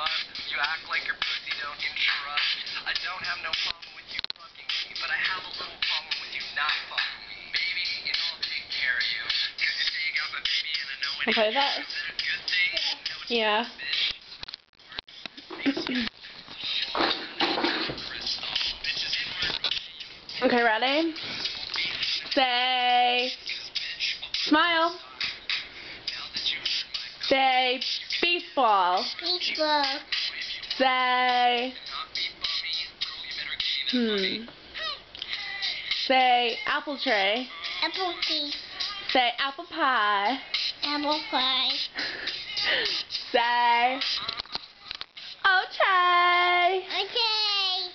You act like your pussy don't interrupt. I don't have no problem with you fucking me, but I have a little problem with you not fucking me. Baby, you know I'll take care of you. Cause you say you got my baby and I know it Okay, is. that. Is it a good thing? No, it's Yeah. Okay, ready? Say, smile. Say, baseball. Baseball. Say, Say, apple tree. Apple tea. Say, apple pie. Apple pie. Say, okay. Okay.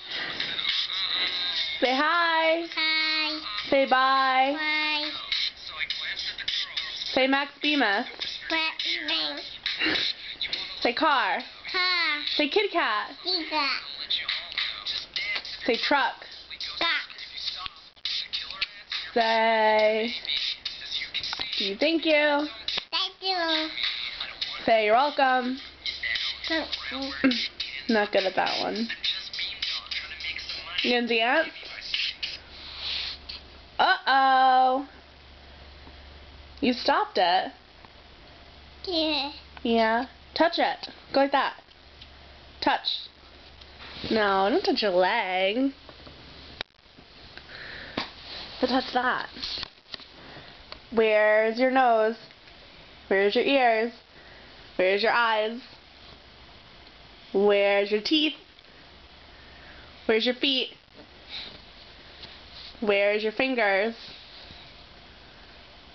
Say hi. Hi. Say bye. Bye. Say Max Bemis. Bye. Say car. Ha. Say kitty cat. Pizza. Say truck. Got. Say, thank you. Thank you. Say, you're welcome. Thank you. Not good at that one. You gonna dance? Uh-oh. You stopped it. Yeah. Yeah. Touch it. Go like that. Touch. No, don't touch your leg. So touch that. Where's your nose? Where's your ears? Where's your eyes? Where's your teeth? Where's your feet? Where's your fingers?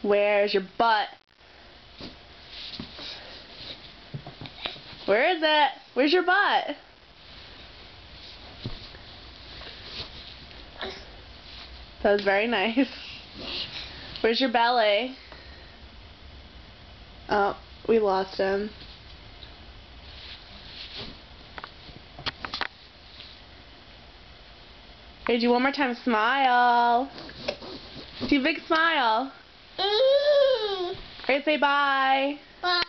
Where's your butt? Where is it? Where's your butt? That was very nice. Where's your belly? Oh, we lost him. Hey, do one more time. Smile. Do a big smile. Alright, say bye. Bye.